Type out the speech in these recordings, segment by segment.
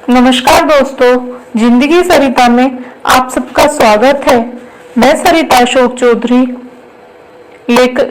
नमस्कार दोस्तों, जिंदगी सरिता में आप सबका स्वागत है। मैं सरिता अशोक चौधरी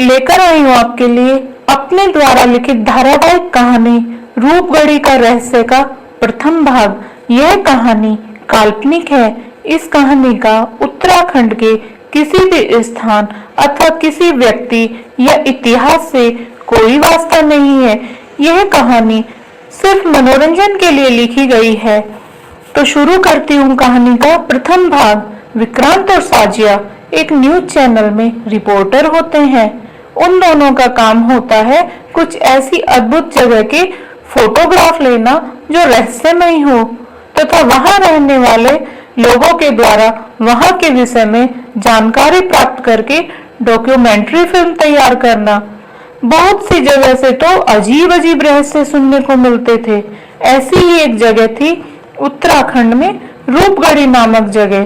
लेकर आई हूँ आपके लिए अपने द्वारा लिखित धारावाहिक कहानी रूपगढ़ी का रहस्य का प्रथम भाग। यह कहानी काल्पनिक है। इस कहानी का उत्तराखंड के किसी भी स्थान अथवा किसी व्यक्ति या इतिहास से कोई वास्ता नहीं है। यह कहानी सिर्फ मनोरंजन के लिए लिखी गई है। तो शुरू करती हूँ कहानी का प्रथम भाग। विक्रांत और साजिया एक न्यूज चैनल में रिपोर्टर होते हैं। उन दोनों का काम होता है कुछ ऐसी अद्भुत जगह के फोटोग्राफ लेना जो रहस्यमय हो तथा वहां रहने वाले लोगों के द्वारा वहां के विषय में जानकारी प्राप्त करके डॉक्यूमेंट्री फिल्म तैयार करना। बहुत सी जगह से तो अजीब अजीब रहस्य सुनने को मिलते थे। ऐसी ही एक जगह थी उत्तराखंड में रूपगढ़ी नामक जगह।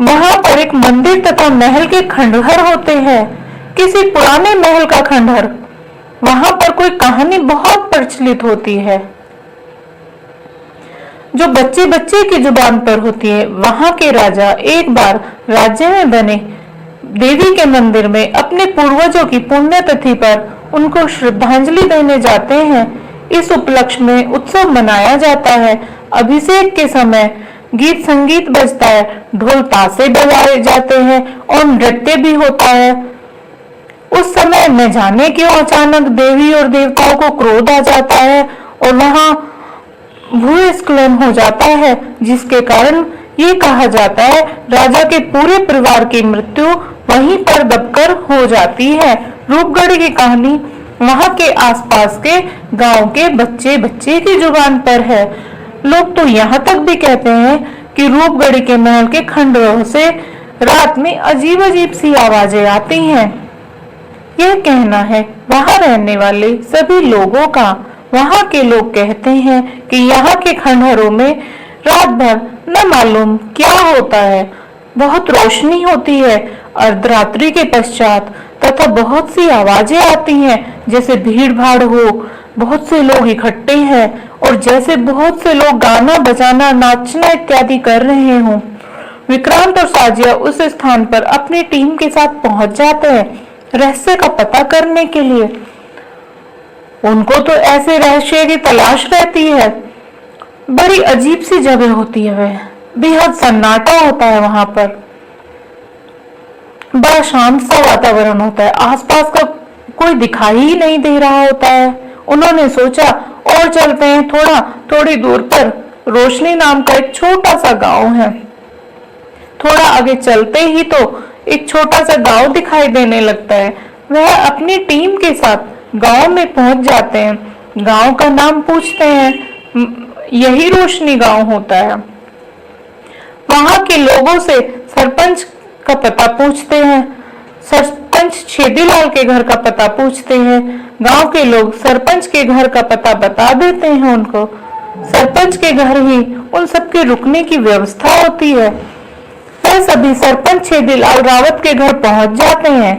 वहां पर एक मंदिर तथा महल के खंडहर होते हैं। किसी पुराने महल का खंडहर। वहां पर कोई कहानी बहुत प्रचलित होती है जो बच्चे बच्चे की जुबान पर होती है। वहां के राजा एक बार राज्य में बने देवी के मंदिर में अपने पूर्वजों की पुण्यतिथि पर उनको श्रद्धांजलि देने जाते हैं। इस उपलक्ष्य में उत्सव मनाया जाता है। अभिषेक के समय गीत संगीत बजता है, ढोल ताशे बजाए जाते हैं और नृत्य भी होता है। उस समय न जाने क्यों अचानक देवी और देवताओं को क्रोध आ जाता है और वहां भूस्खलन हो जाता है, जिसके कारण ये कहा जाता है राजा के पूरे परिवार की मृत्यु वहीं पर दबकर हो जाती है। रूपगढ़ी की कहानी वहां के आसपास के गांव के बच्चे बच्चे की जुबान पर है। लोग तो यहाँ तक भी कहते हैं कि रूपगढ़ी के महल के खंडहरों से रात में अजीब अजीब सी आवाजें आती हैं। यह कहना है वहां रहने वाले सभी लोगों का। वहां के लोग कहते हैं कि यहाँ के खंडहरों में रात भर न मालूम क्या होता है। बहुत रोशनी होती है अर्धरात्रि के पश्चात तथा बहुत सी आवाजें आती हैं जैसे भीड़ भाड़ हो, बहुत से लोग इकट्ठे हैं और जैसे बहुत से लोग गाना बजाना नाचना इत्यादि कर रहे हों। विक्रांत और साजिया उस स्थान पर अपनी टीम के साथ पहुंच जाते हैं रहस्य का पता करने के लिए। उनको तो ऐसे रहस्य की तलाश रहती है। बड़ी अजीब सी जगह होती है वह। बेहद सन्नाटा होता है वहां पर। बड़ा शांत सा वातावरण होता है। आसपास का कोई दिखाई ही नहीं दे रहा होता है। उन्होंने सोचा और चलते हैं। थोड़ी दूर पर रोशनी नाम का एक छोटा सा गांव है। थोड़ा आगे चलते ही तो एक छोटा सा गांव दिखाई देने लगता है। वह अपनी टीम के साथ गांव में पहुंच जाते हैं। गांव का नाम पूछते हैं। यही रोशनी गांव होता है। वहां के लोगों से सरपंच का पता पूछते हैं। सरपंच छेदीलाल के घर का पता पूछते हैं। गांव के लोग सरपंच के घर का पता बता देते हैं उनको। सरपंच के घर ही उन सबके रुकने की व्यवस्था होती है। वह सभी सरपंच छेदीलाल रावत के घर पहुंच जाते हैं।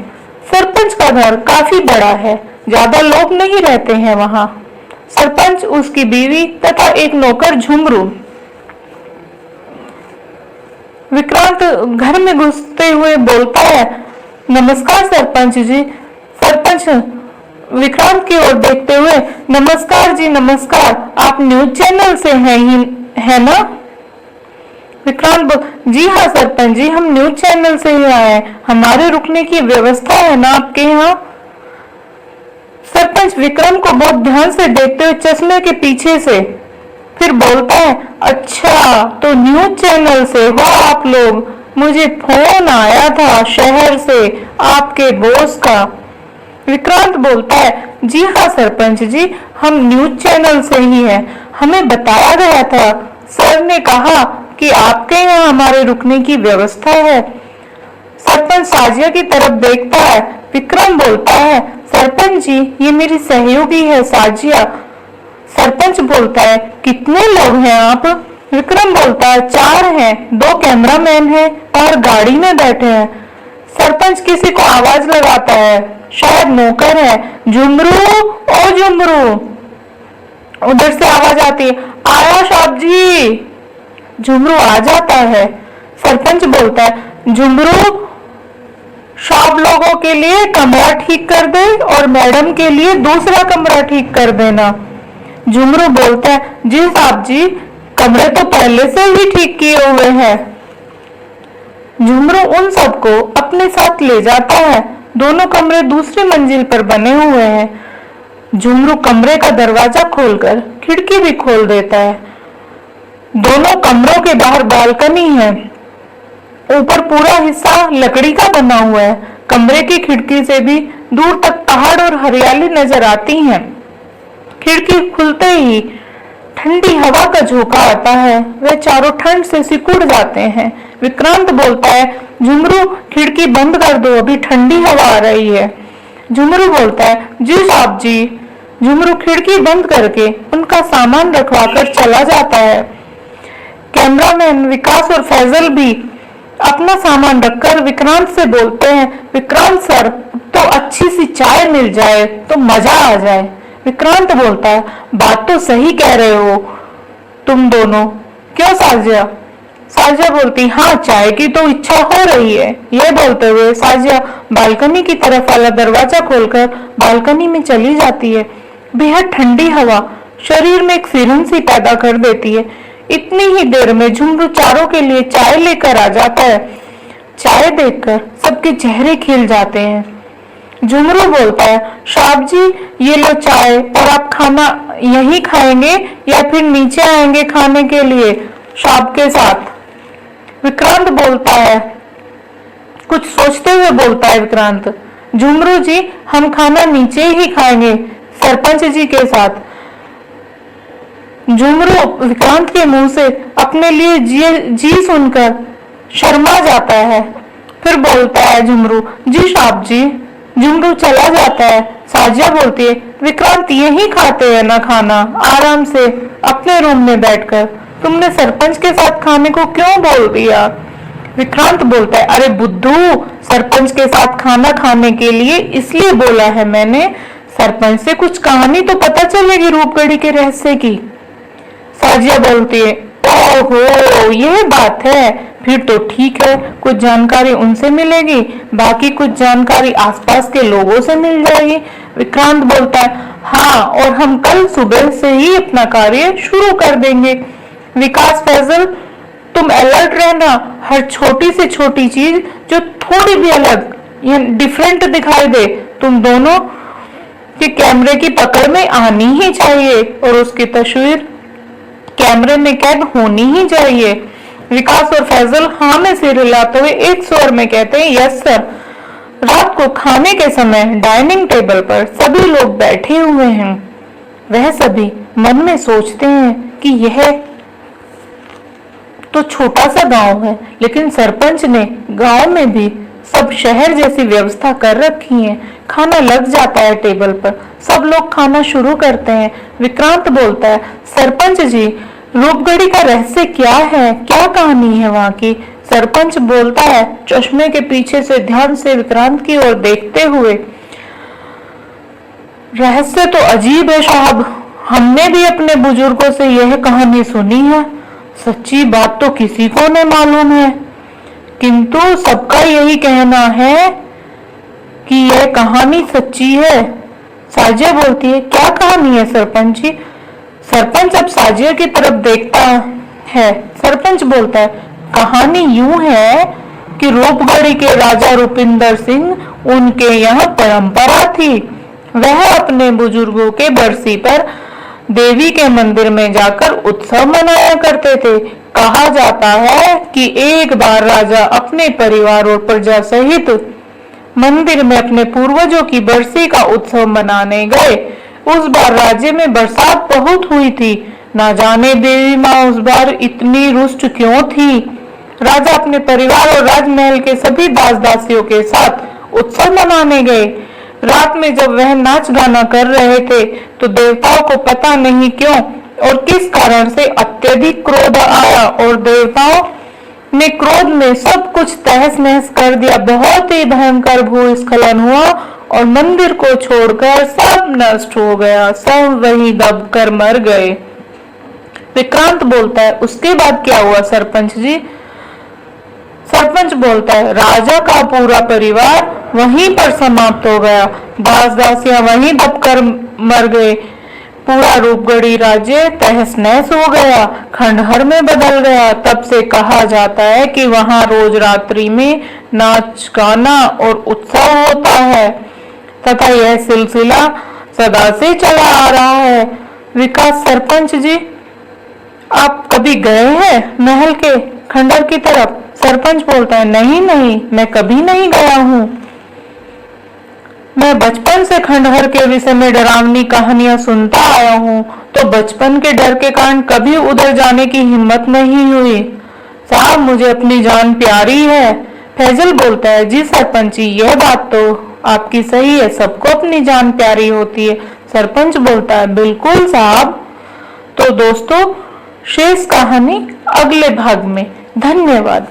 सरपंच का घर काफी बड़ा है। ज्यादा लोग नहीं रहते हैं वहां। सरपंच, उसकी बीवी तथा एक नौकर झुमरू। विक्रांत घर में घुसते हुए बोलता है, नमस्कार सरपंच जी। सरपंच विक्रांत की ओर देखते हुए, नमस्कार जी नमस्कार। आप न्यूज चैनल से है ना? विक्रांत जी हाँ सरपंच जी, हम न्यूज चैनल से ही आए हैं। हमारे रुकने की व्यवस्था है ना आपके यहाँ? सरपंच विक्रम को बहुत ध्यान से देखते हुए चश्मे के पीछे से फिर बोलता है, अच्छा तो न्यूज चैनल से हो आप लोग। मुझे फोन आया था शहर से आपके बॉस का। विक्रांत बोलता है, जी हाँ सरपंच जी, हम न्यूज चैनल से ही हैं। हमें बताया गया था, सर ने कहा कि आपके यहाँ हमारे रुकने की व्यवस्था है। सरपंच साजिया की तरफ देखता है। विक्रम बोलता है, सरपंच जी ये मेरी सहयोगी है साजिया। सरपंच बोलता है, कितने लोग हैं आप? विक्रम बोलता है, 4 हैं, 2 कैमरामैन हैं और गाड़ी में बैठे हैं। सरपंच किसी को आवाज लगाता है, शायद नौकर है, झुमरू ओ झुमरू। उधर से आवाज आती है, आया साहब जी। झुमरू आ जाता है। सरपंच बोलता है, झुमरू सब लोगों के लिए कमरा ठीक कर दे और मैडम के लिए दूसरा कमरा ठीक कर देना। झुमरू बोलता है, जी साहब जी, कमरे तो पहले से ही ठीक किए हुए हैं। झुमरू उन सबको अपने साथ ले जाता है। दोनों कमरे दूसरी मंजिल पर बने हुए हैं। झुमरू कमरे का दरवाजा खोलकर खिड़की भी खोल देता है। दोनों कमरों के बाहर बालकनी है। ऊपर पूरा हिस्सा लकड़ी का बना हुआ है। कमरे की खिड़की से भी दूर तक पहाड़ और हरियाली नजर आती है। खिड़की खुलते ही ठंडी हवा का झोंका आता है। वे चारों ठंड से सिकुड़ जाते हैं। विक्रांत बोलता है, झुमरू खिड़की बंद कर दो, अभी ठंडी हवा आ रही है। झुमरू बोलता है, जी साहब जी। झुमरू खिड़की बंद करके उनका सामान रखवाकर चला जाता है। कैमरामैन विकास और फैजल भी अपना सामान रखकर विक्रांत से बोलते हैं, विक्रांत सर, तो अच्छी सी चाय मिल जाए तो मजा आ जाए। विक्रांत बोलता है, बात तो सही कह रहे हो तुम दोनों, क्यों साजिया? साजिया बोलती, हाँ चाय की तो इच्छा हो रही है। यह बोलते हुए साजिया बालकनी की तरफ वाला दरवाजा खोलकर बालकनी में चली जाती है। बेहद ठंडी हवा शरीर में एक सिरन सी पैदा कर देती है। इतनी ही देर में झुमरू चारों के लिए चाय लेकर आ जाता है। चाय देखकर सबके चेहरे खिल जाते हैं। झुमरू बोलता है, साहब जी ये लो चाय, और आप खाना यही खाएंगे या फिर नीचे आएंगे खाने के लिए साहब के साथ? विक्रांत बोलता है, कुछ सोचते हुए बोलता है विक्रांत, झुमरू जी हम खाना नीचे ही खाएंगे सरपंच जी के साथ। झुमरू विक्रांत के मुंह से अपने लिए जी सुनकर शर्मा जाता है। फिर बोलता है झुमरू, जी साहब जी। झुमरू चला जाता है। साजिया बोलती है, विक्रांत यही खाते हैं ना खाना, आराम से अपने रूम में बैठकर, तुमने सरपंच के साथ खाने को क्यों बोल दिया? विक्रांत बोलता है, अरे बुद्धू, सरपंच के साथ खाना खाने के लिए इसलिए बोला है मैंने, सरपंच से कुछ कहानी तो पता चलेगी रूपगढ़ी के रहस्य की। साजिया बोलती है, ओहो यह बात है, फिर तो ठीक है, कुछ जानकारी उनसे मिलेगी, बाकी कुछ जानकारी आसपास के लोगों से मिल जाएगी। विक्रांत बोलता है, हाँ, और हम कल सुबह से ही अपना कार्य शुरू कर देंगे। विकास फैजल तुम अलर्ट रहना, हर छोटी से छोटी चीज जो थोड़ी भी अलग या डिफरेंट दिखाई दे तुम दोनों के कैमरे की पकड़ में आनी ही चाहिए और उसकी तस्वीर कैमरे में कैद होनी ही चाहिए। विकास और फैजल हाँ में सिर हिलाते हुए एक स्वर में कहते हैं, यस सर। रात को खाने के समय डाइनिंग टेबल पर सभी लोग बैठे हुए हैं। वह सभी मन में सोचते हैं कि यह तो छोटा सा गांव है, लेकिन सरपंच ने गांव में भी सब शहर जैसी व्यवस्था कर रखी है। खाना लग जाता है टेबल पर, सब लोग खाना शुरू करते हैं। विक्रांत बोलता है, सरपंच जी रूपगढ़ी का रहस्य क्या है, क्या कहानी है वहाँ की? सरपंच बोलता है चश्मे के पीछे से ध्यान से विक्रांत की ओर देखते हुए, रहस्य तो अजीब है साहब, हमने भी अपने बुजुर्गों से यह कहानी सुनी है, सच्ची बात तो किसी को नहीं मालूम है, किंतु सबका यही कहना है कि यह कहानी सच्ची है। साजिया बोलती है, क्या कहानी है सरपंच जी? सरपंच अब साजिया की तरफ देखता है। सरपंच बोलता है, कहानी यूं है कि रूपगढ़ी के राजा रूपिंदर सिंह उनके यहाँ परंपरा थी, वह अपने बुजुर्गों के बरसी पर देवी के मंदिर में जाकर उत्सव मनाया करते थे। कहा जाता है कि एक बार राजा अपने परिवार और प्रजा सहित मंदिर में अपने पूर्वजों की बरसी का उत्सव मनाने गए। उस बार राज्य में बरसात बहुत हुई थी, ना जाने देवी माँ उस बार इतनी रुष्ट क्यों थी। राजा अपने परिवार और राजमहल के सभी दास दासियों के साथ उत्सव मनाने गए। रात में जब वह नाच गाना कर रहे थे तो देवताओं को पता नहीं क्यों और किस कारण से अत्यधिक क्रोध आया और देवताओं ने क्रोध में सब कुछ तहस नहस कर दिया। बहुत ही भयंकर भूस्खलन हुआ और मंदिर को छोड़कर सब नष्ट हो गया, सब वही दबकर मर गए। विक्रांत बोलता है, उसके बाद क्या हुआ सरपंच जी? सरपंच बोलता है, राजा का पूरा परिवार वहीं पर समाप्त हो गया। दास दासियां वहीं दबकर मर गए। पूरा रूपगढ़ी राज्य तहस नहस हो गया, खंडहर में बदल गया। तब से कहा जाता है कि वहां रोज रात्रि में नाच गाना और उत्सव होता है तथा यह सिलसिला सदा से चला आ रहा है। विकास सरपंच जी, आप कभी गए हैं महल के खंडहर की तरफ? सरपंच बोलता है, नहीं नहीं, मैं कभी नहीं गया हूँ। मैं बचपन से खंडहर के विषय में डरावनी कहानियां सुनता आया हूँ, तो बचपन के डर के कारण कभी उधर जाने की हिम्मत नहीं हुई। साहब, मुझे अपनी जान प्यारी है। फैजल बोलता है, जी सरपंच जी, यह बात तो आपकी सही है, सबको अपनी जान प्यारी होती है। सरपंच बोलता है, बिल्कुल साहब। तो दोस्तों, शेष कहानी अगले भाग में। धन्यवाद।